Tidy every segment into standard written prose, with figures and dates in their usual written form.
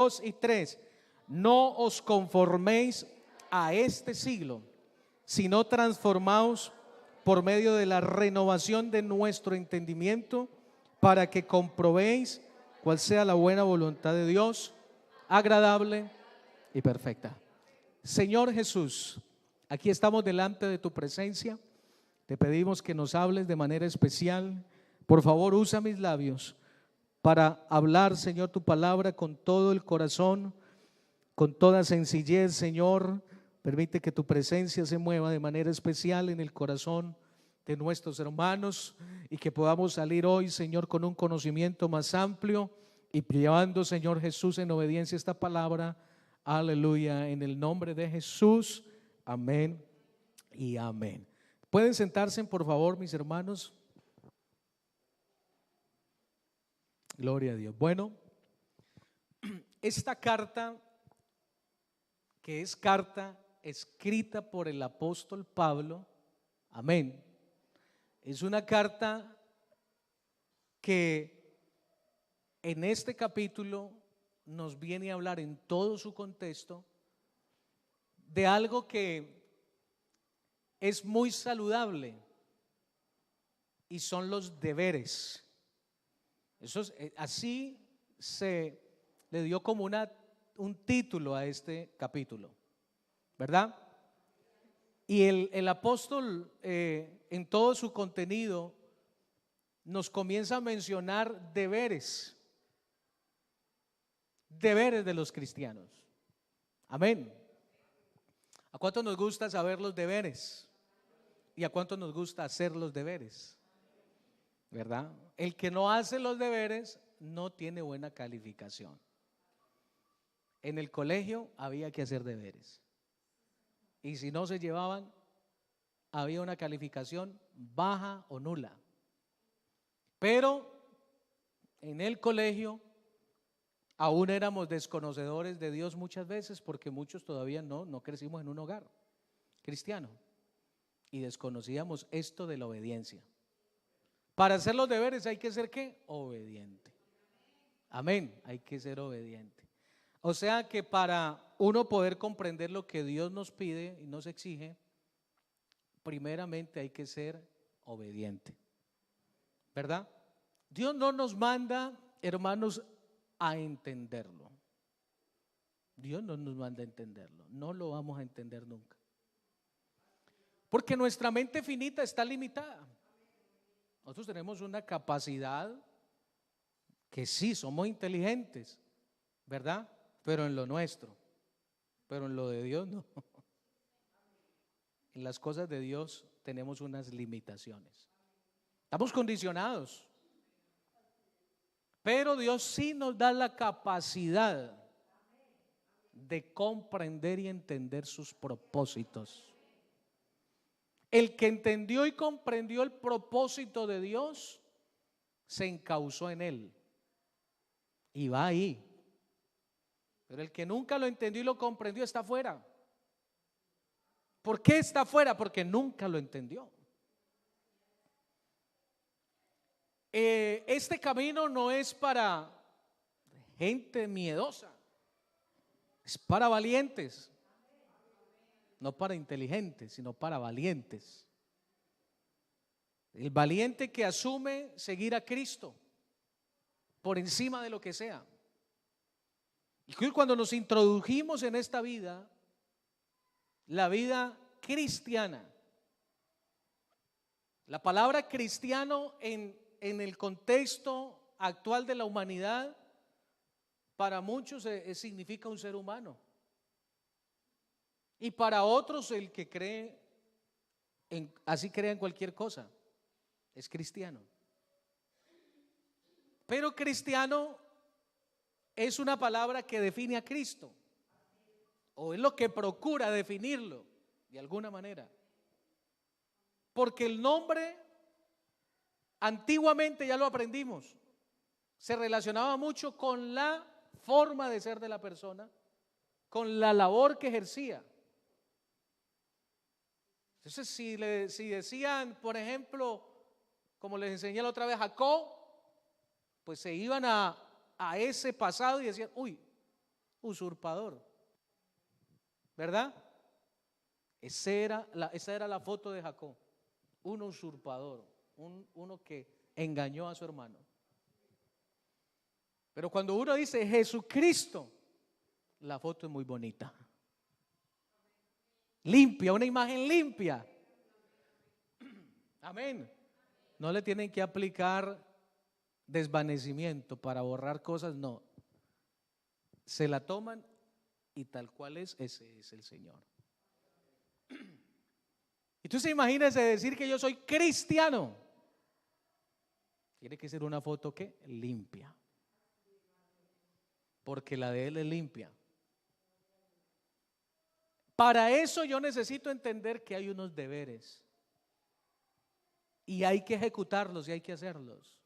2 y 3. No os conforméis a este siglo, sino transformaos por medio de la renovación de nuestro entendimiento, para que comprobéis cuál sea la buena voluntad de Dios, agradable y perfecta. Señor Jesús, aquí estamos delante de tu presencia. Te pedimos que nos hables de manera especial. Por favor, usa mis labios para hablar, Señor, tu palabra con todo el corazón, con toda sencillez, Señor. Permite que tu presencia se mueva de manera especial en el corazón de nuestros hermanos y que podamos salir hoy, Señor, con un conocimiento más amplio y llevando, Señor Jesús, en obediencia esta palabra. Aleluya, en el nombre de Jesús. Amén y amén. ¿Pueden sentarse, por favor, mis hermanos? Gloria a Dios. Bueno, esta carta, que es carta escrita por el apóstol Pablo, amén, es una carta que en este capítulo nos viene a hablar en todo su contexto de algo que es muy saludable, y son los deberes. Eso es, así se le dio como un título a este capítulo, ¿verdad? Y el apóstol en todo su contenido nos comienza a mencionar deberes de los cristianos. Amén. ¿A cuánto nos gusta saber los deberes? ¿Y a cuánto nos gusta hacer los deberes? ¿Verdad? El que no hace los deberes no tiene buena calificación. En el colegio había que hacer deberes, y si no se llevaban, había una calificación baja o nula. Pero en el colegio aún éramos desconocedores de Dios muchas veces, porque muchos todavía no crecimos en un hogar cristiano y desconocíamos esto de la obediencia. Para hacer los deberes hay que ser ¿qué? Obediente. Amén, hay que ser obediente. O sea que para uno poder comprender lo que Dios nos pide y nos exige, primeramente hay que ser obediente, ¿verdad? Dios no nos manda, hermanos, a entenderlo. Dios no nos manda a entenderlo, no lo vamos a entender nunca, porque nuestra mente finita está limitada. Nosotros tenemos una capacidad que sí, somos inteligentes, ¿verdad? Pero en lo nuestro, pero en lo de Dios no. En las cosas de Dios tenemos unas limitaciones. Estamos condicionados. Pero Dios sí nos da la capacidad de comprender y entender sus propósitos. El que entendió y comprendió el propósito de Dios se encauzó en él y va ahí. Pero el que nunca lo entendió y lo comprendió está afuera. ¿Por qué está afuera? Porque nunca lo entendió. Este camino no es para gente miedosa, es para valientes. No para inteligentes, sino para valientes. El valiente que asume seguir a Cristo por encima de lo que sea. Y cuando nos introdujimos en esta vida, la vida cristiana, la palabra cristiano en el contexto actual de la humanidad, para muchos significa un ser humano, y para otros el que cree así crea en cualquier cosa, es cristiano. Pero cristiano es una palabra que define a Cristo, o es lo que procura definirlo de alguna manera, porque el nombre antiguamente, ya lo aprendimos, se relacionaba mucho con la forma de ser de la persona, con la labor que ejercía. Entonces, si decían, por ejemplo, como les enseñé la otra vez, Jacob, pues se iban a ese pasado y decían, uy, usurpador, ¿verdad? Esa era la foto de Jacob, un usurpador, uno que engañó a su hermano. Pero cuando uno dice Jesucristo, la foto es muy bonita, limpia, una imagen limpia. Amén. No le tienen que aplicar desvanecimiento para borrar cosas, no. Se la toman y tal cual es, ese es el Señor. Entonces imagínense decir que yo soy cristiano. Tiene que ser una foto que limpia, porque la de él es limpia. Para eso yo necesito entender que hay unos deberes y hay que ejecutarlos y hay que hacerlos.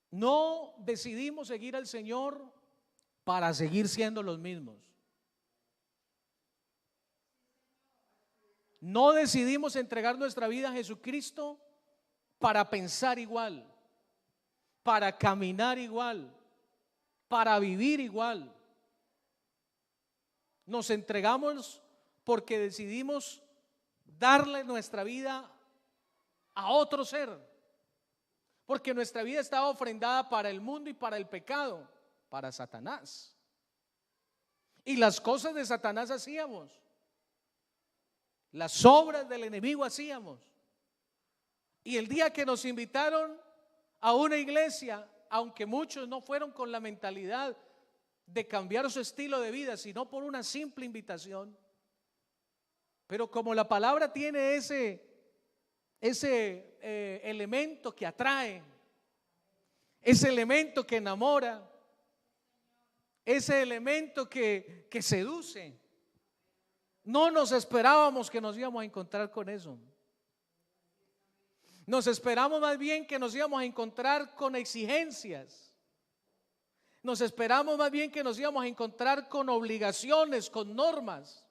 No decidimos seguir al Señor para seguir siendo los mismos. No decidimos entregar nuestra vida a Jesucristo para pensar igual, para caminar igual, para vivir igual. Nos entregamos porque decidimos darle nuestra vida a otro ser, porque nuestra vida estaba ofrendada para el mundo y para el pecado, para Satanás. Y las cosas de Satanás hacíamos, las obras del enemigo hacíamos. Y el día que nos invitaron a una iglesia, aunque muchos no fueron con la mentalidad de cambiar su estilo de vida, sino por una simple invitación, pero como la palabra tiene ese elemento que atrae, ese elemento que enamora, ese elemento que seduce, no nos esperábamos que nos íbamos a encontrar con eso. Nos esperamos más bien que nos íbamos a encontrar con exigencias. Nos esperamos más bien que nos íbamos a encontrar con obligaciones, con normas.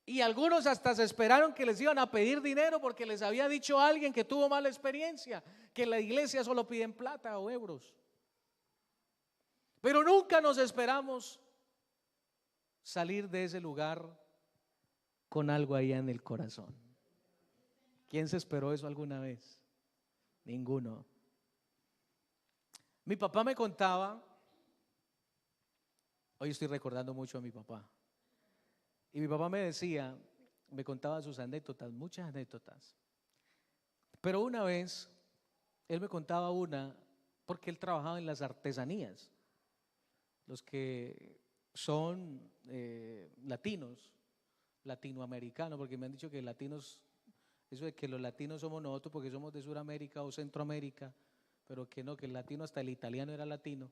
Y algunos hasta se esperaron que les iban a pedir dinero porque les había dicho alguien que tuvo mala experiencia, que la iglesia solo piden plata o euros. Pero nunca nos esperamos salir de ese lugar con algo allá en el corazón. ¿Quién se esperó eso alguna vez? Ninguno. Mi papá me contaba, hoy estoy recordando mucho a mi papá, y mi papá me decía, me contaba sus anécdotas, muchas anécdotas, pero una vez él me contaba una, porque él trabajaba en las artesanías. Los que son latinos, latinoamericanos, porque me han dicho que latinos, eso de que los latinos somos nosotros porque somos de Sudamérica o Centroamérica, pero que no, que el latino, hasta el italiano era latino.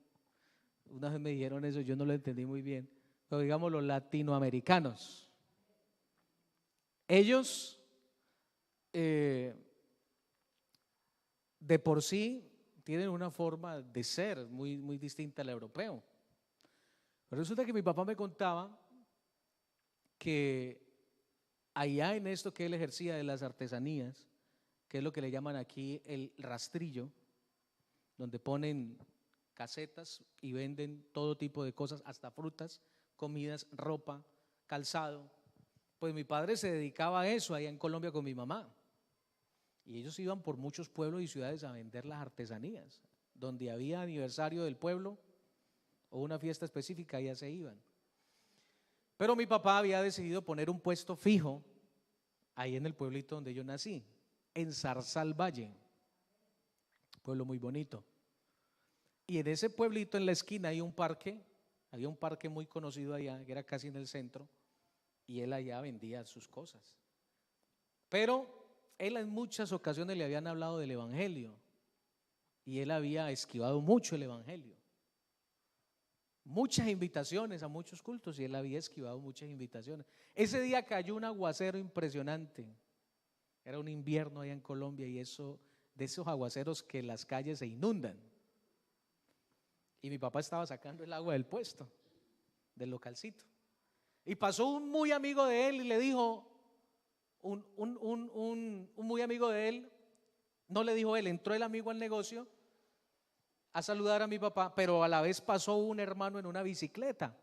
Una vez me dijeron eso, yo no lo entendí muy bien, pero digamos los latinoamericanos, ellos de por sí tienen una forma de ser muy, muy distinta al europeo. Pero resulta que mi papá me contaba que allá en esto que él ejercía de las artesanías, que es lo que le llaman aquí el rastrillo, donde ponen casetas y venden todo tipo de cosas, hasta frutas, comidas, ropa, calzado. Pues mi padre se dedicaba a eso allá en Colombia con mi mamá. Y ellos iban por muchos pueblos y ciudades a vender las artesanías. Donde había aniversario del pueblo o una fiesta específica, ya se iban. Pero mi papá había decidido poner un puesto fijo ahí en el pueblito donde yo nací, en Zarzal Valle, pueblo muy bonito. Y en ese pueblito, en la esquina, hay un parque, había un parque muy conocido allá, que era casi en el centro, y él allá vendía sus cosas. Pero él en muchas ocasiones le habían hablado del evangelio, y él había esquivado mucho el evangelio. Muchas invitaciones a muchos cultos, y él había esquivado muchas invitaciones. Ese día cayó un aguacero impresionante. Era un invierno allá en Colombia, y eso, de esos aguaceros que las calles se inundan. Y mi papá estaba sacando el agua del puesto, del localcito. Y pasó un muy amigo de él y le dijo, un muy amigo de él, no le dijo él, entró el amigo al negocio a saludar a mi papá, pero a la vez pasó un hermano en una bicicleta,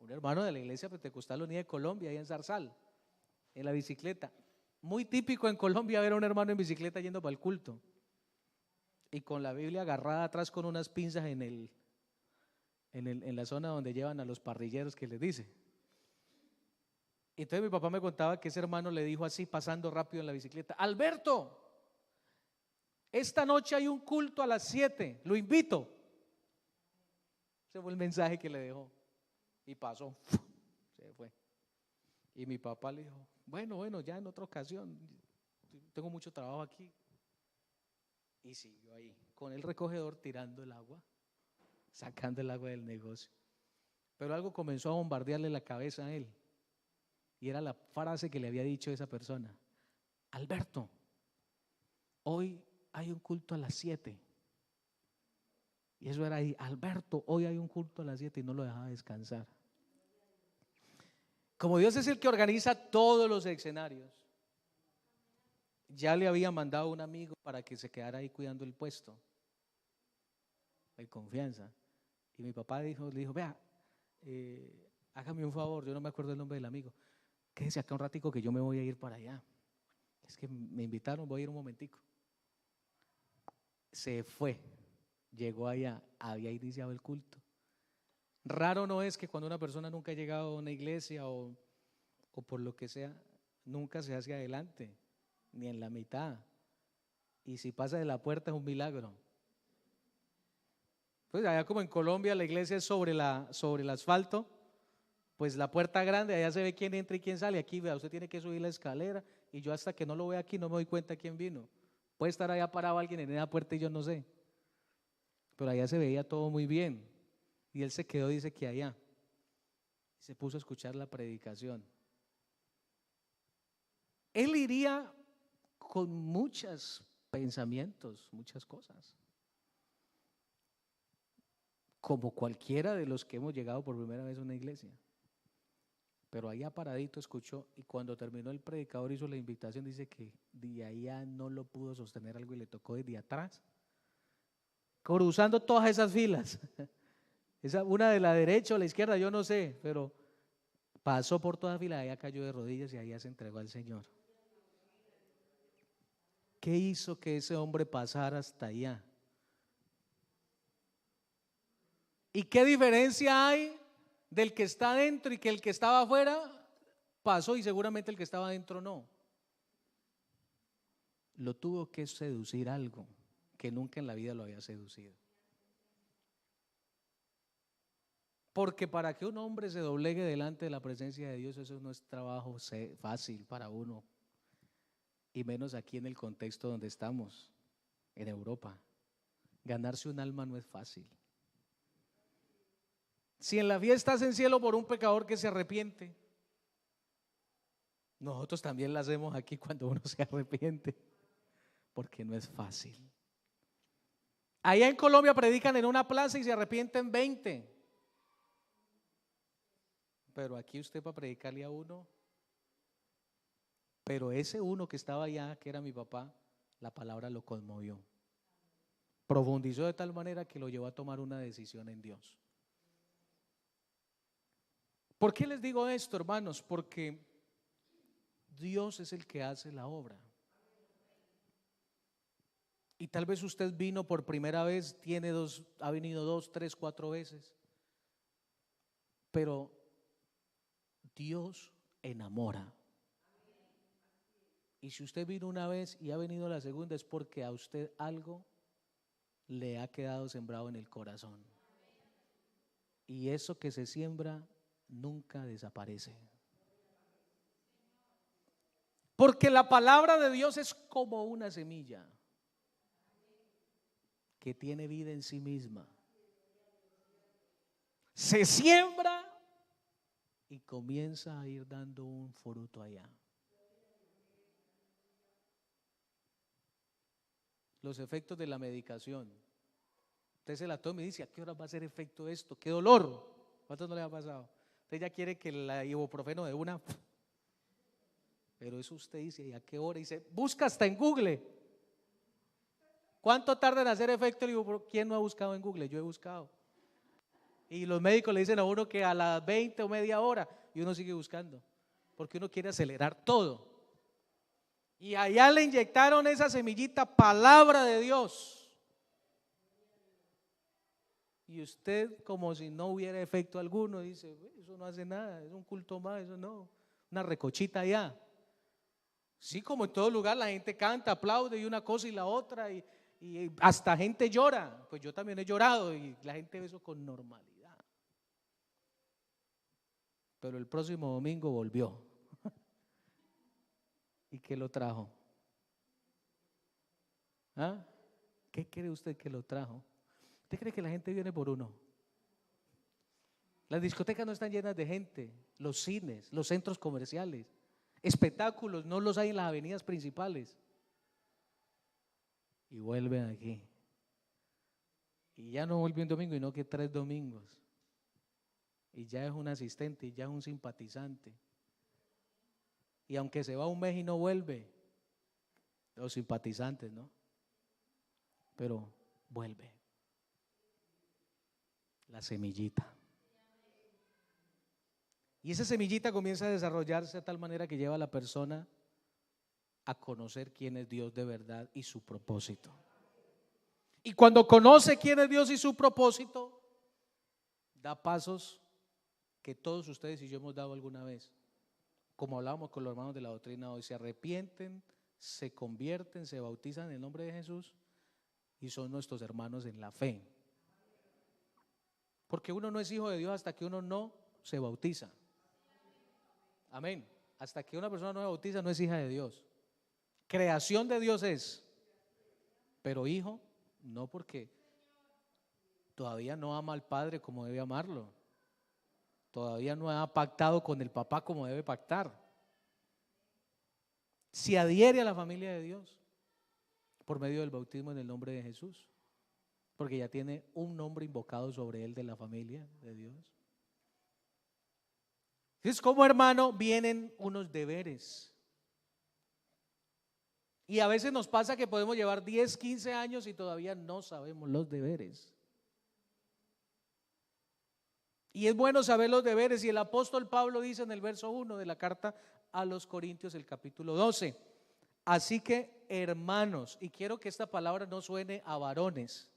un hermano de la Iglesia Pentecostal Unida de Colombia, ahí en Zarzal, en la bicicleta. Muy típico en Colombia ver a un hermano en bicicleta yendo para el culto y con la Biblia agarrada atrás con unas pinzas en la zona donde llevan a los parrilleros, que les dice. Entonces mi papá me contaba que ese hermano le dijo así, pasando rápido en la bicicleta: Alberto, esta noche hay un culto a las 7, lo invito. Ese fue el mensaje que le dejó. Y pasó, se fue. Y mi papá le dijo: bueno, ya en otra ocasión, tengo mucho trabajo aquí. Y siguió ahí, con el recogedor tirando el agua, sacando el agua del negocio. Pero algo comenzó a bombardearle la cabeza a él. Y era la frase que le había dicho esa persona: Alberto, hoy hay un culto a las 7. Y eso era ahí: Alberto, hoy hay un culto a las 7, y no lo dejaba descansar. Como Dios es el que organiza todos los escenarios, ya le había mandado un amigo para que se quedara ahí cuidando el puesto, de confianza. Y mi papá le dijo: vea, hágame un favor, yo no me acuerdo el nombre del amigo, quédese acá un ratico que yo me voy a ir para allá. Es que me invitaron, voy a ir un momentico. Se fue, llegó allá, había iniciado el culto. Raro no es que cuando una persona nunca ha llegado a una iglesia o por lo que sea, nunca se hace adelante, ni en la mitad. Y si pasa de la puerta es un milagro. Pues allá como en Colombia la iglesia es sobre el asfalto, pues la puerta grande, allá se ve quién entra y quién sale. Aquí, vea, usted tiene que subir la escalera y yo hasta que no lo vea aquí no me doy cuenta quién vino. Puede estar allá parado alguien en esa puerta y yo no sé. Pero allá se veía todo muy bien. Y él se quedó, dice que allá. Se puso a escuchar la predicación. Él iría con muchos pensamientos, muchas cosas, como cualquiera de los que hemos llegado por primera vez a una iglesia. Pero allá paradito escuchó, y cuando terminó el predicador hizo la invitación, dice que de allá no lo pudo sostener algo y le tocó desde atrás, cruzando todas esas filas. Una de la derecha o la izquierda, yo no sé, pero pasó por toda fila, allá cayó de rodillas y allá se entregó al Señor. ¿Qué hizo que ese hombre pasara hasta allá? ¿Y qué diferencia hay del que está adentro y que el que estaba afuera pasó y seguramente el que estaba adentro no? Lo tuvo que seducir algo que nunca en la vida lo había seducido. Porque para que un hombre se doblegue delante de la presencia de Dios, eso no es trabajo fácil para uno, y menos aquí en el contexto donde estamos, en Europa. Ganarse un alma no es fácil. Si en la fiesta hacen cielo por un pecador que se arrepiente, nosotros también la hacemos aquí cuando uno se arrepiente, porque no es fácil. Allá en Colombia predican en una plaza y se arrepienten 20. Pero aquí usted para predicarle a uno. Pero ese uno que estaba allá, que era mi papá, la palabra lo conmovió. Profundizó de tal manera que lo llevó a tomar una decisión en Dios. ¿Por qué les digo esto, hermanos? Porque Dios es el que hace la obra. Y tal vez usted vino por primera vez, ha venido 2, 3, 4 veces. Pero Dios enamora. Y si usted vino una vez y ha venido la segunda, es porque a usted algo le ha quedado sembrado en el corazón. Y eso que se siembra nunca desaparece. Porque la palabra de Dios es como una semilla que tiene vida en sí misma. Se siembra y comienza a ir dando un fruto allá. Los efectos de la medicación. Usted se la toma y dice: ¿a qué hora va a hacer efecto esto? ¡Qué dolor! ¿Cuántos no le ha pasado? Usted ya quiere que la ibuprofeno de una. Pero eso usted dice: ¿y a qué hora? Y se busca hasta en Google. ¿Cuánto tarda en hacer efecto? Le digo, ¿quién no ha buscado en Google? Yo he buscado. Y los médicos le dicen a uno que a las 20 o media hora, y uno sigue buscando, porque uno quiere acelerar todo. Y allá le inyectaron esa semillita, palabra de Dios. Y usted, como si no hubiera efecto alguno, dice, eso no hace nada, es un culto más, eso no, una recochita allá. Sí, como en todo lugar la gente canta, aplaude y una cosa y la otra, y hasta gente llora. Pues yo también he llorado y la gente ve eso con normalidad. Pero el próximo domingo volvió. ¿Y qué lo trajo? ¿Ah? ¿Qué cree usted que lo trajo? ¿Usted cree que la gente viene por uno? Las discotecas no están llenas de gente, los cines, los centros comerciales, espectáculos no los hay en las avenidas principales. Y vuelven aquí. Y ya no vuelve un domingo, y no que 3 domingos. Y ya es un asistente, y ya es un simpatizante. Y aunque se va un mes y no vuelve, los simpatizantes, ¿no? Pero vuelve. La semillita. Y esa semillita comienza a desarrollarse de tal manera que lleva a la persona a conocer quién es Dios de verdad y su propósito. Y cuando conoce quién es Dios y su propósito, da pasos que todos ustedes y yo hemos dado alguna vez. Como hablábamos con los hermanos de la doctrina hoy, se arrepienten, se convierten, se bautizan en el nombre de Jesús y son nuestros hermanos en la fe. Porque uno no es hijo de Dios hasta que uno no se bautiza. Amén. Hasta que una persona no se bautiza no es hija de Dios. Creación de Dios es, pero hijo no, porque todavía no ama al Padre como debe amarlo. Todavía no ha pactado con el papá como debe pactar. Se adhiere a la familia de Dios por medio del bautismo en el nombre de Jesús, porque ya tiene un nombre invocado sobre él de la familia de Dios. Entonces, como hermano, vienen unos deberes. Y a veces nos pasa que podemos llevar 10, 15 años y todavía no sabemos los deberes. Y es bueno saber los deberes. Y el apóstol Pablo dice en el verso 1 de la carta a los Corintios, el capítulo 12. Así que, hermanos, y quiero que esta palabra no suene a varones.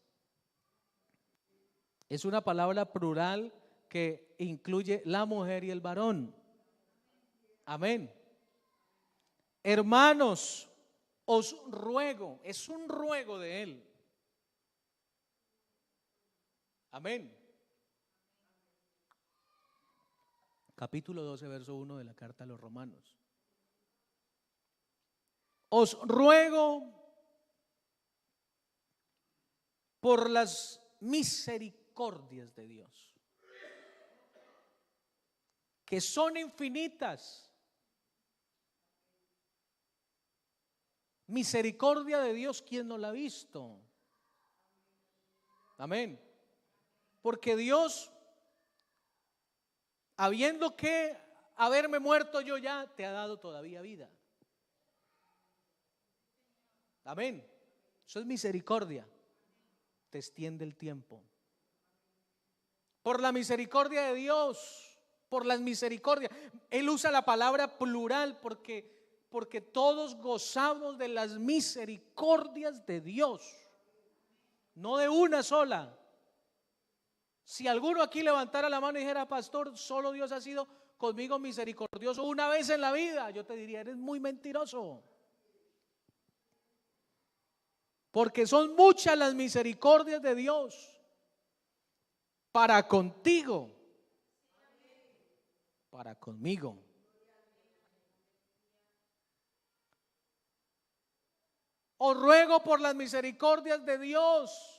Es una palabra plural que incluye la mujer y el varón. Amén. Hermanos, os ruego, es un ruego de él. Amén. Capítulo 12, verso 1 de la carta a los Romanos. Os ruego por las misericordias de Dios, que son infinitas. Misericordia de Dios, ¿quién no la ha visto? Amén. Porque Dios, habiendo que haberme muerto yo ya, te ha dado todavía vida. Amén. Eso es misericordia. Te extiende el tiempo. Por la misericordia de Dios, por las misericordias. Él usa la palabra plural porque todos gozamos de las misericordias de Dios, no de una sola. Si alguno aquí levantara la mano y dijera, pastor, solo Dios ha sido conmigo misericordioso una vez en la vida, yo te diría, eres muy mentiroso. Porque son muchas las misericordias de Dios para contigo, para conmigo. Os ruego por las misericordias de Dios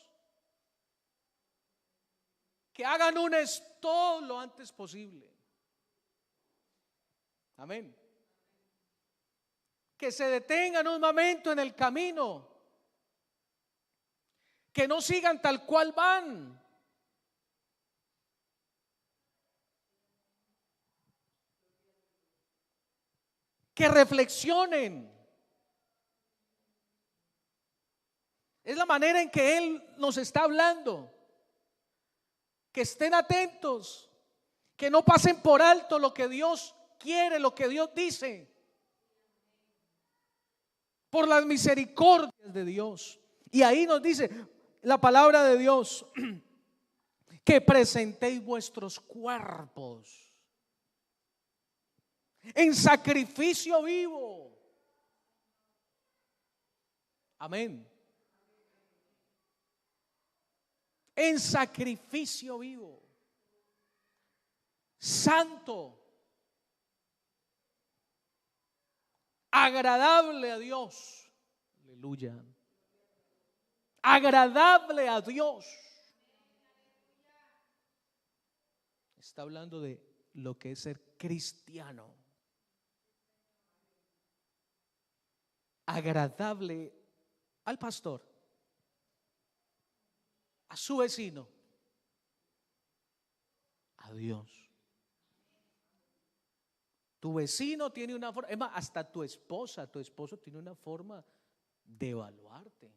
que hagan un esto lo antes posible. Amén. Que se detengan un momento en el camino, que no sigan tal cual van, que reflexionen. Es la manera en que Él nos está hablando. Que estén atentos, que no pasen por alto lo que Dios quiere, lo que Dios dice. Por las misericordias de Dios. Y ahí nos dice la palabra de Dios, que presentéis vuestros cuerpos en sacrificio vivo. Amén. En sacrificio vivo, santo, agradable a Dios. Aleluya. Agradable a Dios. Está hablando de lo que es ser cristiano. Agradable al pastor, a su vecino, a Dios. Tu vecino tiene una forma, es más, hasta tu esposa, tu esposo tiene una forma de evaluarte.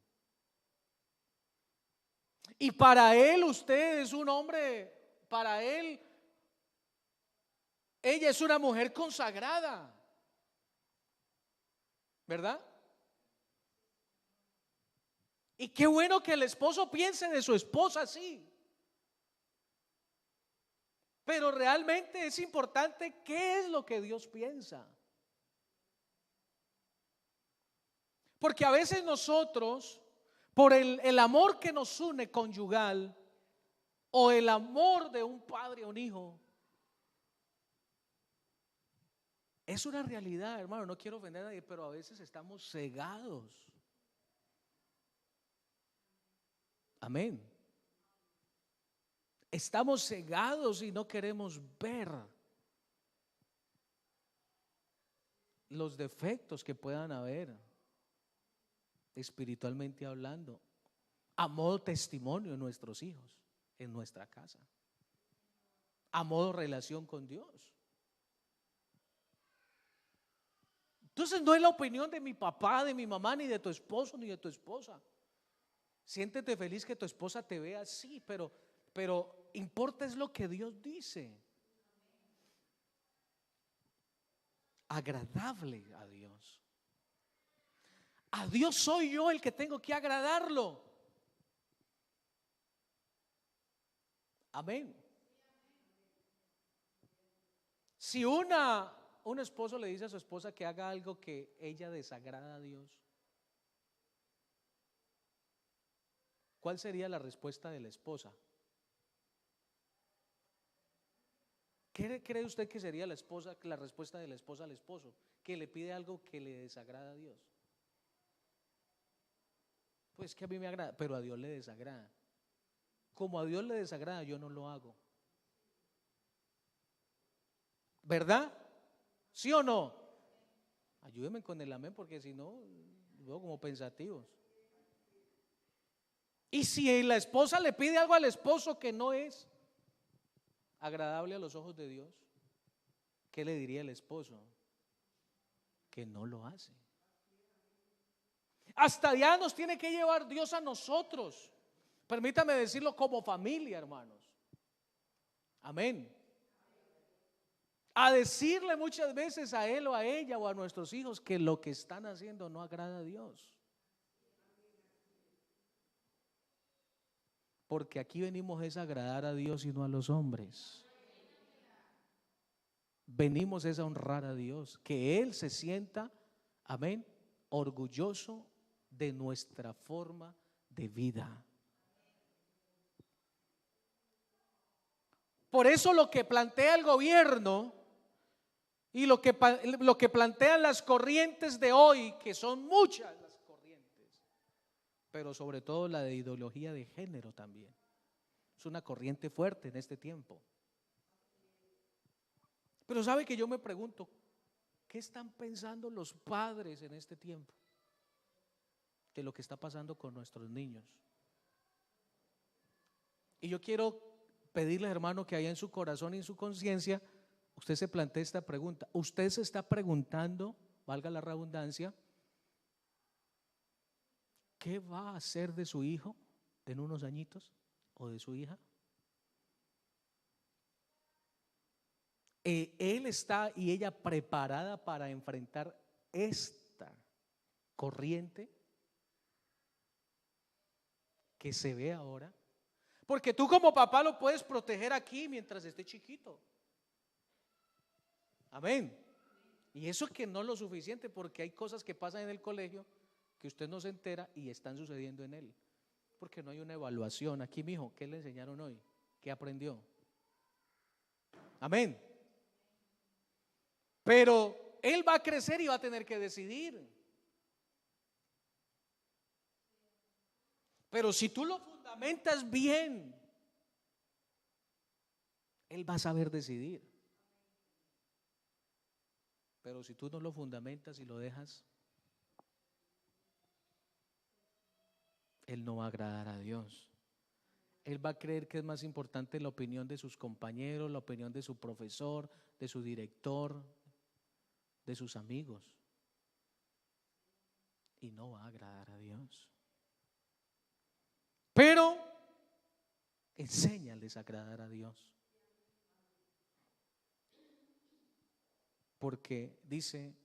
Y para él usted es un hombre, para él ella es una mujer consagrada, ¿verdad? Y qué bueno que el esposo piense de su esposa así. Pero realmente es importante qué es lo que Dios piensa. Porque a veces nosotros, por el amor que nos une conyugal, o el amor de un padre a un hijo, es una realidad, hermano, no quiero ofender a nadie, pero a veces estamos cegados. Amén. Estamos cegados y no queremos ver los defectos que puedan haber, espiritualmente hablando, a modo testimonio en nuestros hijos, en nuestra casa, a modo relación con Dios. Entonces no es la opinión de mi papá, de mi mamá, ni de tu esposo, ni de tu esposa. Siéntete feliz que tu esposa te vea así, pero importa es lo que Dios dice. Agradable a Dios. A Dios soy yo el que tengo que agradarlo. Amén. Si un esposo le dice a su esposa que haga algo que ella desagrada a Dios, ¿cuál sería la respuesta de la esposa? ¿Qué cree usted que sería la respuesta de la esposa al esposo que le pide algo que le desagrada a Dios? Pues que a mí me agrada, pero a Dios le desagrada. Como a Dios le desagrada, yo no lo hago. ¿Verdad? ¿Sí o no? Ayúdenme con el amén, porque si no, luego como pensativos. Y si la esposa le pide algo al esposo que no es agradable a los ojos de Dios, ¿qué le diría el esposo? Que no lo hace. Hasta ya nos tiene que llevar Dios a nosotros. Permítame decirlo como familia, hermanos. Amén. A decirle muchas veces a él o a ella o a nuestros hijos que lo que están haciendo no agrada a Dios. Porque aquí venimos es a agradar a Dios y no a los hombres. Venimos es a honrar a Dios, que Él se sienta, amén, orgulloso de nuestra forma de vida. Por eso lo que plantea el gobierno y lo que plantean las corrientes de hoy, que son muchas las corrientes, pero sobre todo la de ideología de género también, es una corriente fuerte en este tiempo. Pero sabe que yo me pregunto, ¿qué están pensando los padres en este tiempo de lo que está pasando con nuestros niños? Y yo quiero pedirle, hermano, que haya en su corazón y en su conciencia, usted se plantee esta pregunta. Usted se está preguntando, valga la redundancia, ¿qué va a hacer de su hijo en unos añitos o de su hija? Él está y ella preparada para enfrentar esta corriente que se ve ahora. Porque tú como papá lo puedes proteger aquí mientras esté chiquito. Amén. Y eso que no es lo suficiente, porque hay cosas que pasan en el colegio que usted no se entera y están sucediendo en él. Porque no hay una evaluación. Aquí, mijo, ¿qué le enseñaron hoy? ¿Qué aprendió? Amén. Pero él va a crecer y va a tener que decidir. Pero si tú lo fundamentas bien, él va a saber decidir. Pero si tú no lo fundamentas y lo dejas, él no va a agradar a Dios. Él va a creer que es más importante la opinión de sus compañeros, la opinión de su profesor, de su director, de sus amigos. Y no va a agradar a Dios. Pero enséñales a agradar a Dios. Porque dice,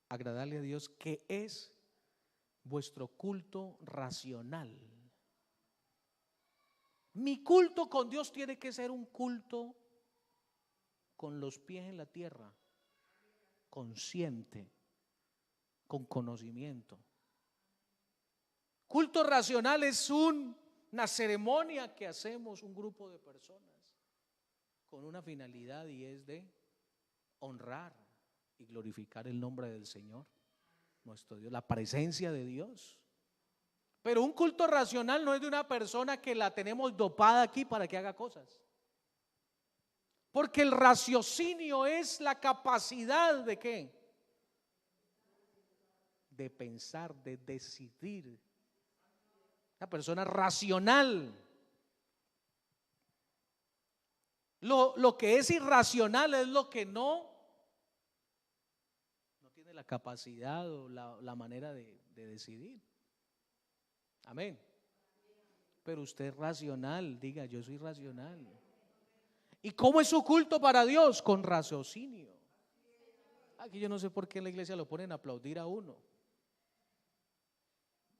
agradarle a Dios, que es vuestro culto racional. Mi culto con Dios tiene que ser un culto con los pies en la tierra, consciente, con conocimiento. Culto racional es una ceremonia que hacemos un grupo de personas con una finalidad, y es de honrar y glorificar el nombre del Señor, nuestro Dios, la presencia de Dios. Pero un culto racional no es de una persona que la tenemos dopada aquí para que haga cosas. Porque el raciocinio es la capacidad de ¿qué? De pensar, de decidir. Una persona racional. Lo que es irracional es lo que no tiene la capacidad o la manera de decidir. Amén. Pero usted es racional, diga, yo soy racional. ¿Y cómo es su culto para Dios? Con raciocinio. Aquí yo no sé por qué en la iglesia lo ponen a aplaudir a uno.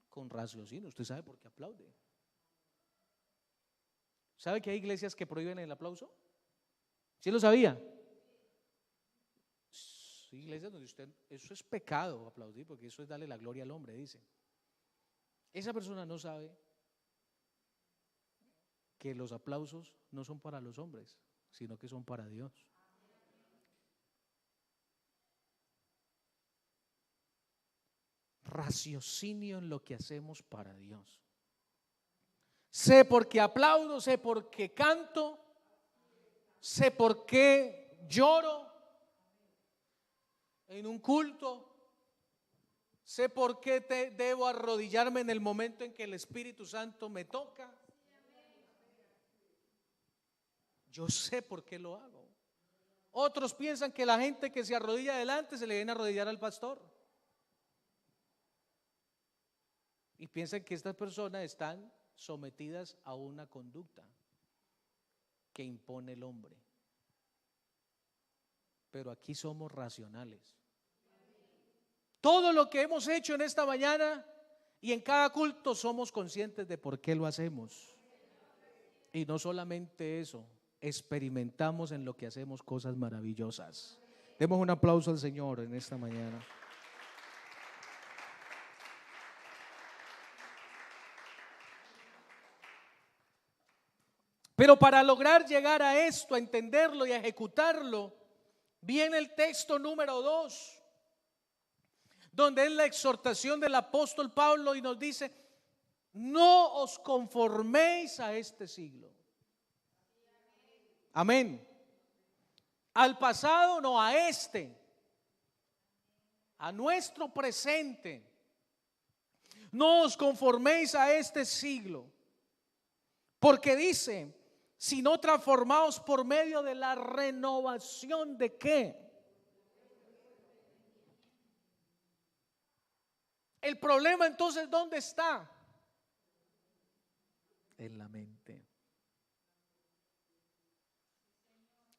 Con raciocinio, usted sabe por qué aplaude. ¿Sabe que hay iglesias que prohíben el aplauso? ¿Sí lo sabía? Sí, iglesias donde usted, eso es pecado aplaudir, porque eso es darle la gloria al hombre, dice. Esa persona no sabe que los aplausos no son para los hombres, sino que son para Dios. Raciocinio en lo que hacemos para Dios. Sé por qué aplaudo, sé por qué canto, sé por qué lloro en un culto, sé por qué debo arrodillarme en el momento en que el Espíritu Santo me toca. Yo sé por qué lo hago. Otros piensan que la gente que se arrodilla adelante se le viene a arrodillar al pastor. Y piensan que estas personas están sometidas a una conducta que impone el hombre. Pero aquí somos racionales. Todo lo que hemos hecho en esta mañana y en cada culto somos conscientes de por qué lo hacemos. Y no solamente eso, experimentamos en lo que hacemos cosas maravillosas. Demos un aplauso al Señor en esta mañana. Pero para lograr llegar a esto, a entenderlo y a ejecutarlo, viene el texto número 2, donde es la exhortación del apóstol Pablo y nos dice: no os conforméis a este siglo. Amén. Al pasado, no, a este, a nuestro presente. No os conforméis a este siglo, porque dice: sino transformaos por medio de la renovación de ¿qué? El problema entonces, ¿dónde está? en la mente.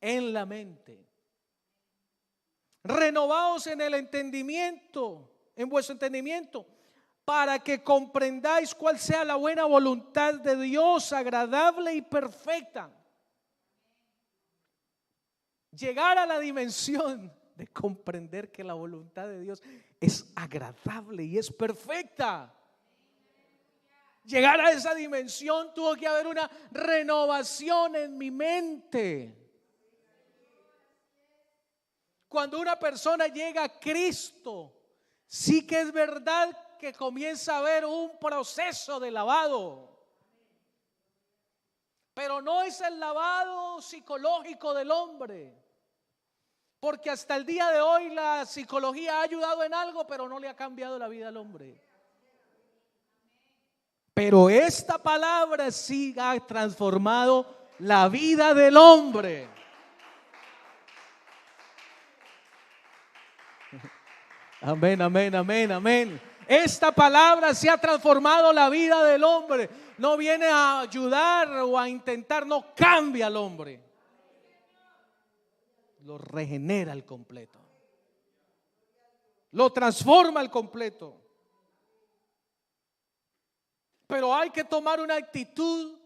En la mente. Renovaos en el entendimiento, en vuestro entendimiento, para que comprendáis cuál sea la buena voluntad de Dios, agradable y perfecta. Llegar a la dimensión de comprender que la voluntad de Dios es agradable y es perfecta. Llegar a esa dimensión tuvo que haber una renovación en mi mente. Cuando una persona llega a Cristo, sí que es verdad que comienza a haber un proceso de lavado. Pero no es el lavado psicológico del hombre. Porque hasta el día de hoy la psicología ha ayudado en algo, pero no le ha cambiado la vida al hombre. Pero esta palabra sí ha transformado la vida del hombre. Amén, amén, amén, amén. Esta palabra sí ha transformado la vida del hombre. No viene a ayudar o a intentar, no cambia al hombre. Lo regenera al completo. Lo transforma al completo. Pero hay que tomar una actitud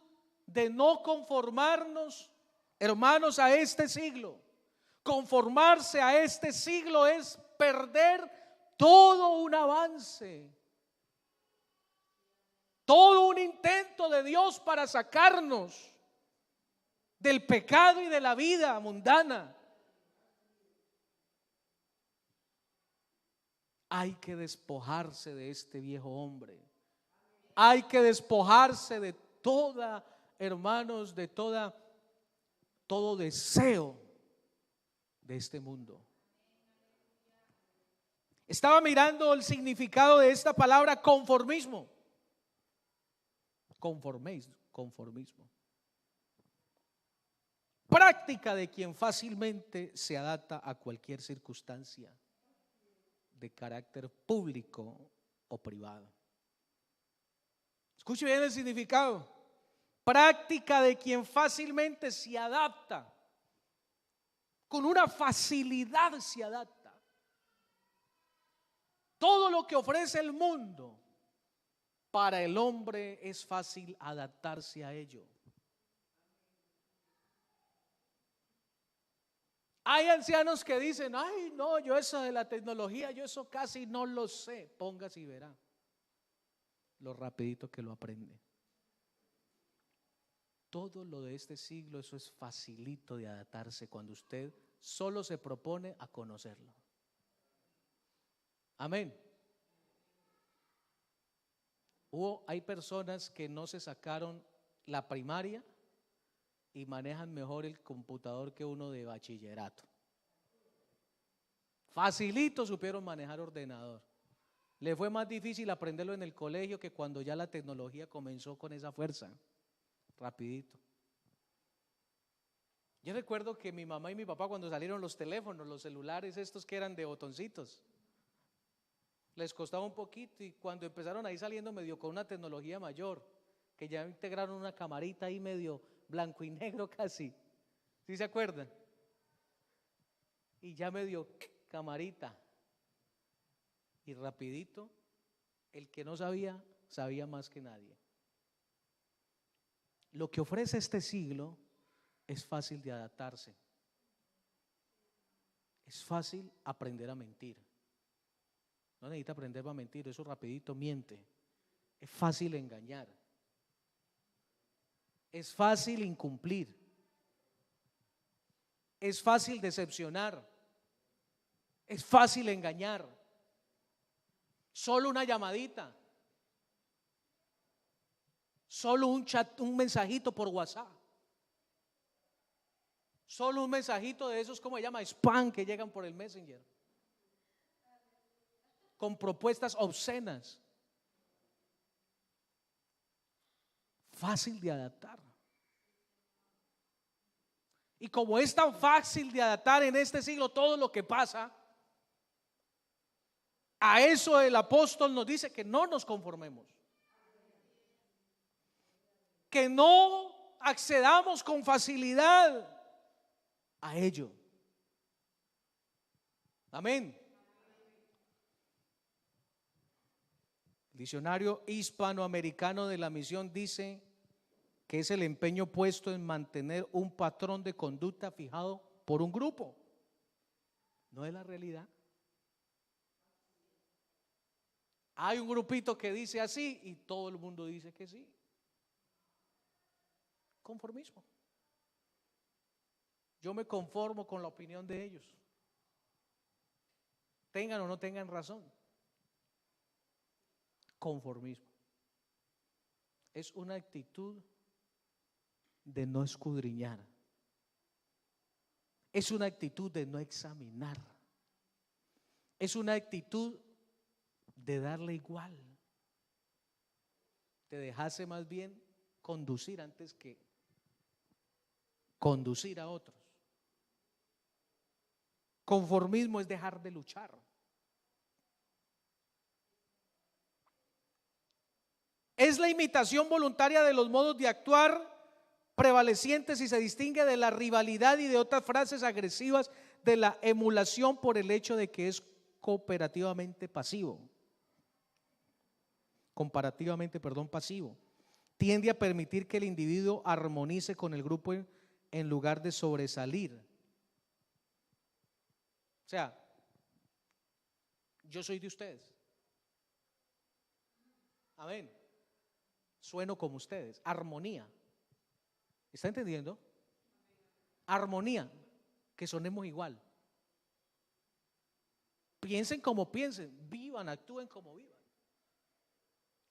de no conformarnos, hermanos, a este siglo. Conformarse a este siglo es perder todo un avance, todo un intento de Dios para sacarnos del pecado y de la vida mundana. Hay que despojarse de este viejo hombre. Hay que despojarse de toda, hermanos, de todo deseo de este mundo. Estaba mirando el significado de esta palabra conformismo. Conformismo. Práctica de quien fácilmente se adapta a cualquier circunstancia de carácter público o privado. Escuche bien el significado. Práctica de quien fácilmente se adapta. Con una facilidad se adapta. Todo lo que ofrece el mundo, para el hombre es fácil adaptarse a ello. Hay ancianos que dicen, ay no, yo eso de la tecnología, yo eso casi no lo sé. Póngase y verá lo rapidito que lo aprende. Todo lo de este siglo, eso es facilito de adaptarse cuando usted solo se propone a conocerlo. Amén. Hay personas que no se sacaron la primaria y manejan mejor el computador que uno de bachillerato. Facilito supieron manejar ordenador. Le fue más difícil aprenderlo en el colegio que cuando ya la tecnología comenzó con esa fuerza. Rapidito. Yo recuerdo que mi mamá y mi papá, cuando salieron los teléfonos, los celulares estos que eran de botoncitos, les costaba un poquito, y cuando empezaron ahí saliendo medio con una tecnología mayor, que ya integraron una camarita ahí medio blanco y negro casi, ¿sí se acuerdan? Y ya medio camarita, y rapidito, el que no sabía, sabía más que nadie. Lo que ofrece este siglo es fácil de adaptarse. Es fácil aprender a mentir. No necesita aprender a mentir, eso rapidito miente. Es fácil engañar. Es fácil incumplir. Es fácil decepcionar. Es fácil engañar. Solo una llamadita. Solo un chat, un mensajito por WhatsApp. Solo un mensajito de esos, ¿cómo se llama? Spam, que llegan por el Messenger, con propuestas obscenas. Fácil de adaptar. Y como es tan fácil de adaptar en este siglo todo lo que pasa, a eso el apóstol nos dice que no nos conformemos. que no accedamos con facilidad a ello. Amén. El diccionario hispanoamericano de la misión dice que es el empeño puesto en mantener un patrón de conducta fijado por un grupo. No es la realidad. Hay un grupito que dice así y todo el mundo dice que sí. Conformismo. Yo me conformo con la opinión de ellos, tengan o no tengan razón. Conformismo es una actitud de no escudriñar, es una actitud de no examinar, es una actitud de darle igual, de dejarse más bien conducir antes que conducir a otros. Conformismo es dejar de luchar. Es la imitación voluntaria de los modos de actuar prevalecientes y se distingue de la rivalidad y de otras frases agresivas de la emulación por el hecho de que es comparativamente pasivo. Tiende a permitir que el individuo armonice con el grupo en lugar de sobresalir. O sea, yo soy de ustedes. Amén. Sueno como ustedes. Armonía. ¿Está entendiendo? Armonía. Que sonemos igual. Piensen como piensen. Vivan, actúen como vivan.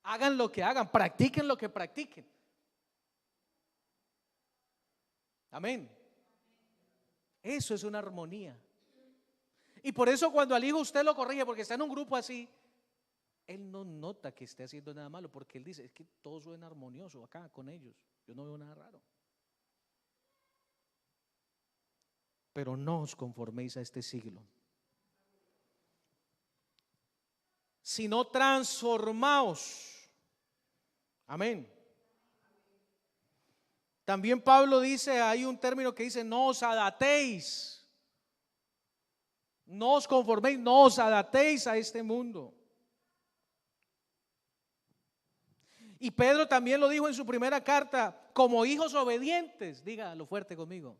Hagan lo que hagan. Practiquen lo que practiquen. Amén. Eso es una armonía. Y por eso cuando al hijo usted lo corrige porque está en un grupo así, él no nota que esté haciendo nada malo, porque él dice, es que todo suena armonioso acá con ellos, yo no veo nada raro. Pero no os conforméis a este siglo, sino transformaos. Amén. También Pablo dice, hay un término que dice, no os adaptéis. No os conforméis, no os adaptéis a este mundo. Y Pedro también lo dijo en su primera carta, como hijos obedientes, dígalo fuerte conmigo.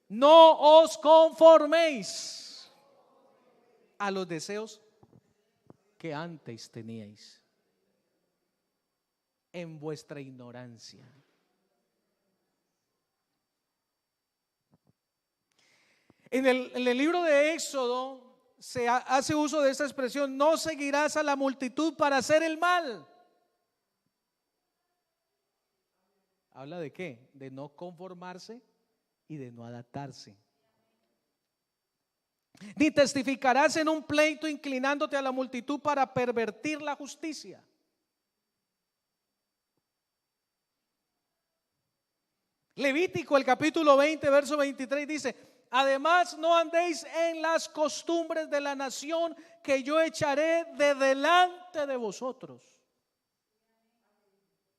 No os conforméis a los deseos que antes teníais en vuestra ignorancia. En el libro de Éxodo se hace uso de esta expresión, no seguirás a la multitud para hacer el mal. ¿Habla de qué? De no conformarse y de no adaptarse. Ni testificarás en un pleito inclinándote a la multitud para pervertir la justicia. Levítico, el capítulo 20, verso 23 dice, además no andéis en las costumbres de la nación que yo echaré de delante de vosotros.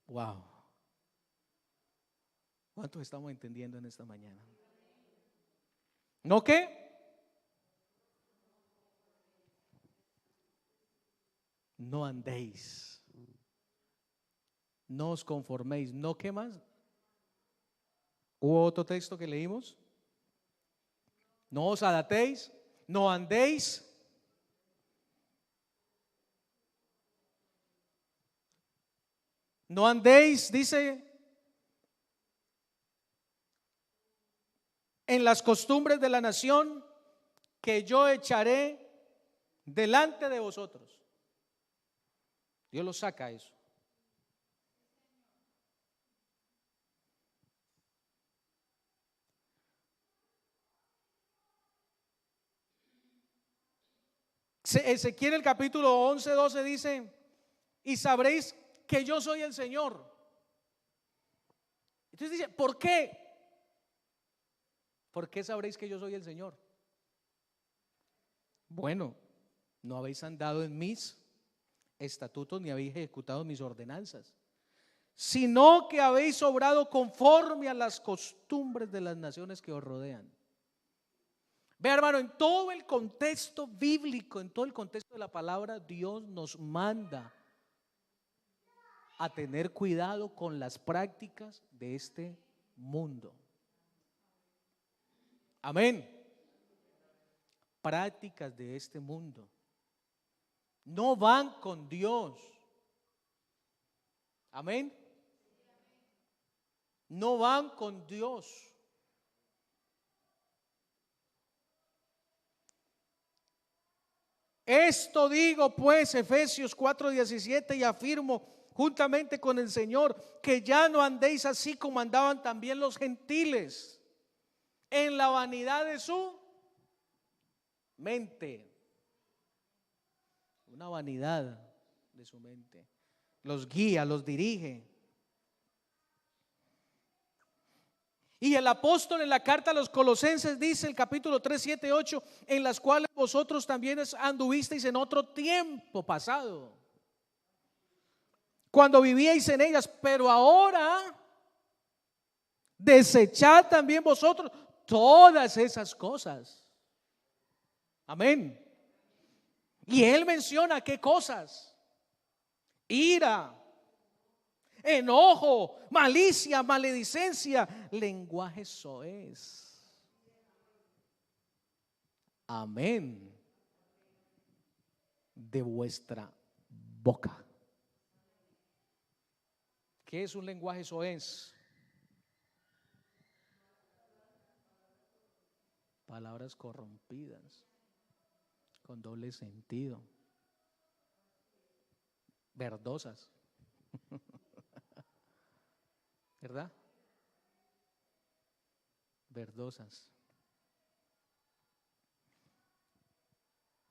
Wow. ¿Cuántos estamos entendiendo en esta mañana? ¿No qué? No andéis. No os conforméis. ¿No qué más? ¿Hubo otro texto que leímos? No os adaptéis, no andéis. No andéis, dice, en las costumbres de la nación que yo echaré delante de vosotros. Dios lo saca eso. Ezequiel el capítulo 11, 12 dice, y sabréis que yo soy el Señor. Entonces dice, ¿por qué? ¿Por qué sabréis que yo soy el Señor? Bueno, no habéis andado en mis estatutos ni habéis ejecutado mis ordenanzas. sino que habéis obrado conforme a las costumbres de las naciones que os rodean. Ve, hermano, en todo el contexto bíblico, en todo el contexto de la palabra, Dios nos manda a tener cuidado con las prácticas de este mundo. Amén. Prácticas de este mundo no van con Dios. Amén. No van con Dios. Esto digo pues, Efesios 4:17, y afirmo juntamente con el Señor, que ya no andéis así como andaban también los gentiles, en la vanidad de su mente. Una vanidad de su mente. Los guía, los dirige. Y el apóstol en la carta a los Colosenses dice, el capítulo 3, 7, 8, en las cuales vosotros también anduvisteis en otro tiempo pasado, cuando vivíais en ellas, pero ahora desechad también vosotros todas esas cosas. Amén. Y él menciona qué cosas: ira, enojo, malicia, maledicencia, lenguaje soez. Amén. De vuestra boca. ¿Qué es un lenguaje soez? Palabras corrompidas, con doble sentido, verdosas. ¿Verdad? Verdosas.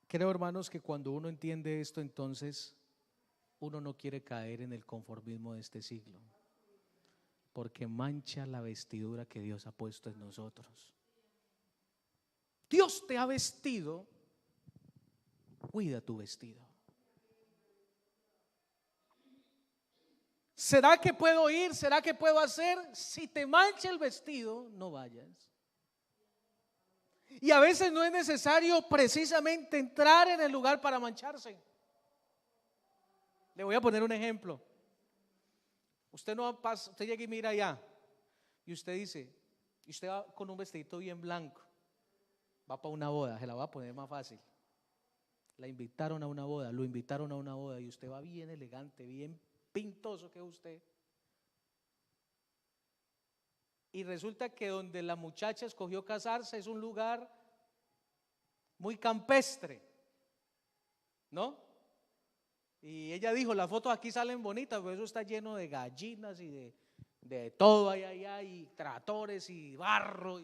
Creo, hermanos, que cuando uno entiende esto, entonces uno no quiere caer en el conformismo de este siglo, porque mancha la vestidura que Dios ha puesto en nosotros. Dios te ha vestido, cuida tu vestido. ¿Será que puedo ir? ¿Será que puedo hacer? Si te mancha el vestido, no vayas. Y a veces no es necesario precisamente entrar en el lugar para mancharse. Le voy a poner un ejemplo. Usted llega y mira allá y usted dice, y usted va con un vestidito bien blanco, va para una boda, se la va a poner más fácil. La invitaron a una boda, lo invitaron a una boda y usted va bien elegante, bien pintoso que es usted. Y resulta que donde la muchacha escogió casarse es un lugar muy campestre, ¿no? Y ella dijo, las fotos aquí salen bonitas, pero eso está lleno de gallinas y de todo allá, y tractores y barro.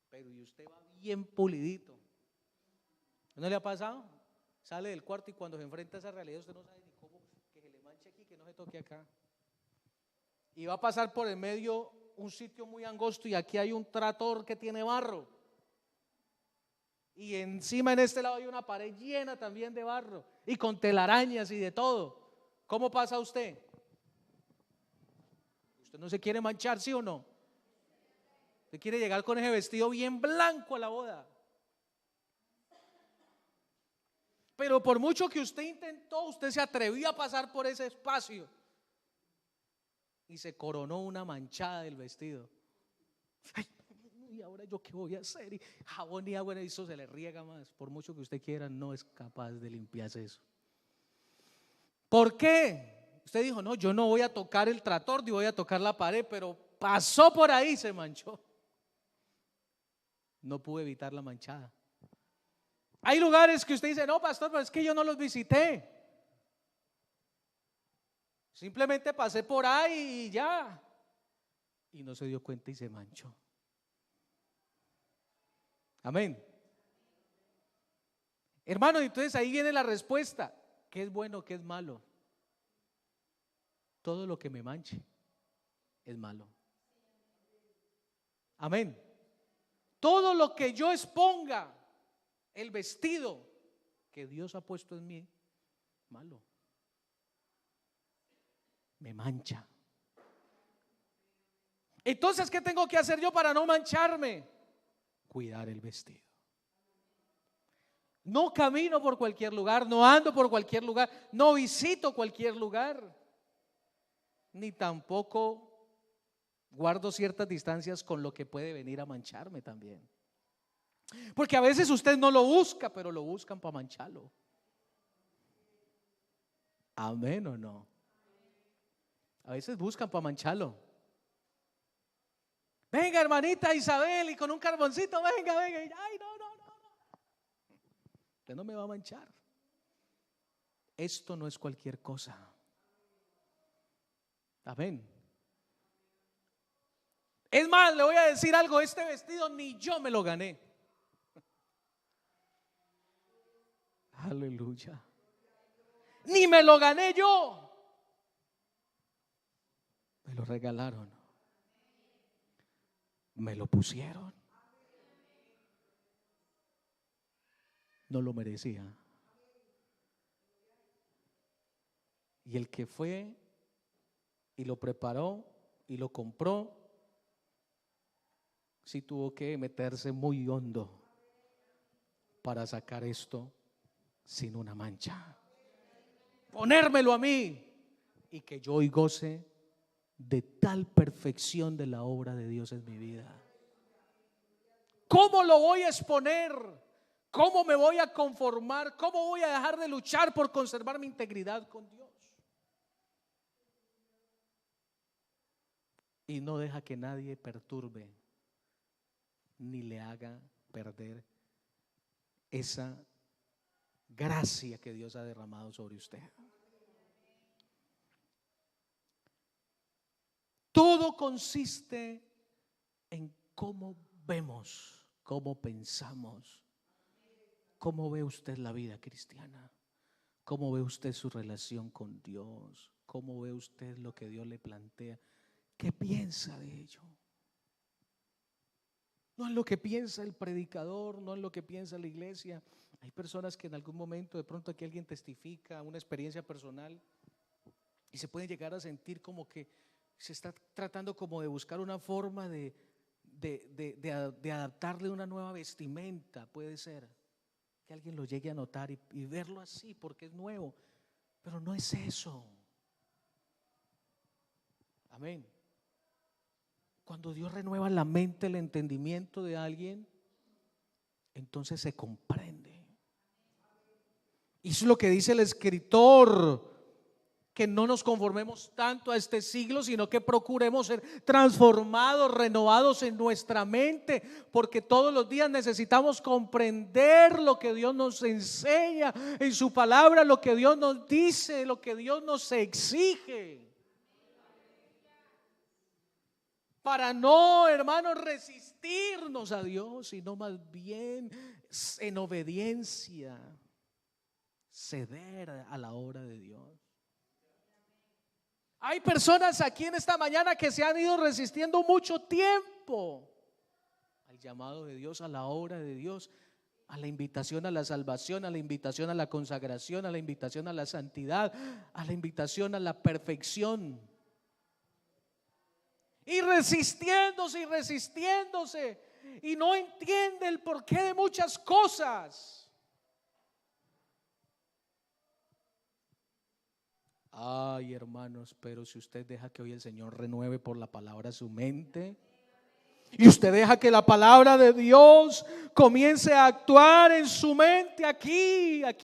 Pero y usted va bien pulidito. ¿No le ha pasado? Sale del cuarto y cuando se enfrenta a esa realidad usted no sabe ni cómo, que se le manche aquí, que no se toque acá. Y va a pasar por el medio un sitio muy angosto y aquí hay un tractor que tiene barro. Y encima en este lado hay una pared llena también de barro y con telarañas y de todo. ¿Cómo pasa usted? ¿Usted no se quiere manchar, sí o no? ¿Usted quiere llegar con ese vestido bien blanco a la boda? Pero por mucho que usted intentó, usted se atrevió a pasar por ese espacio y se coronó una manchada del vestido. Ay, ¿y ahora yo qué voy a hacer? Y jabón y agua, y eso se le riega más. Por mucho que usted quiera, no es capaz de limpiarse eso. ¿Por qué? Usted dijo, no, yo no voy a tocar el tractor, ni voy a tocar la pared, pero pasó por ahí y se manchó. No pude evitar la manchada. Hay lugares que usted dice, no, pastor, pero es que yo no los visité. Simplemente pasé por ahí y ya. Y no se dio cuenta y se manchó. Amén. Hermano, entonces ahí viene la respuesta. ¿Qué es bueno, qué es malo? Todo lo que me manche es malo. Amén. Todo lo que yo exponga, el vestido que Dios ha puesto en mí, malo. Me mancha. Entonces, ¿qué tengo que hacer yo para no mancharme? Cuidar el vestido. No camino por cualquier lugar, no ando por cualquier lugar, no visito cualquier lugar, ni tampoco guardo ciertas distancias con lo que puede venir a mancharme también. Porque a veces usted no lo busca, pero lo buscan para mancharlo. Amén o no. A veces buscan para mancharlo. Venga, hermanita Isabel, y con un carboncito, venga. Ay, no. Usted no me va a manchar. Esto no es cualquier cosa. Amén. Es más, le voy a decir algo, este vestido ni yo me lo gané. Aleluya. Ni me lo gané yo. Me lo regalaron. Me lo pusieron. No lo merecía. Y el que fue y lo preparó y lo compró, sí tuvo que meterse muy hondo para sacar esto sin una mancha, ponérmelo a mí y que yo hoy goce de tal perfección de la obra de Dios en mi vida. ¿Cómo lo voy a exponer? ¿Cómo me voy a conformar? ¿Cómo voy a dejar de luchar por conservar mi integridad con Dios? Y no deja que nadie perturbe ni le haga perder esa gracia que Dios ha derramado sobre usted. Todo consiste en cómo vemos, cómo pensamos. ¿Cómo ve usted la vida cristiana? ¿Cómo ve usted su relación con Dios? ¿Cómo ve usted lo que Dios le plantea? ¿Qué piensa de ello? No en lo que piensa el predicador, no en lo que piensa la iglesia. Hay personas que en algún momento, de pronto aquí alguien testifica una experiencia personal y se puede llegar a sentir como que se está tratando como de buscar una forma de adaptarle una nueva vestimenta, puede ser. Que alguien lo llegue a notar y verlo así porque es nuevo, pero no es eso. Amén. Cuando Dios renueva la mente, el entendimiento de alguien, entonces se comprende. Y eso es lo que dice el escritor, que no nos conformemos tanto a este siglo, sino que procuremos ser transformados, renovados en nuestra mente, porque todos los días necesitamos comprender lo que Dios nos enseña en su palabra, lo que Dios nos dice, lo que Dios nos exige, para no, hermanos, resistirnos a Dios, sino más bien en obediencia ceder a la obra de Dios. Hay personas aquí en esta mañana que se han ido resistiendo mucho tiempo al llamado de Dios, a la obra de Dios, a la invitación a la salvación, a la invitación a la consagración, a la invitación a la santidad, a la invitación a la perfección. Y resistiéndose y no entiende el porqué de muchas cosas. Ay, hermanos, pero si usted deja que hoy el Señor renueve por la palabra su mente, y usted deja que la palabra de Dios comience a actuar en su mente aquí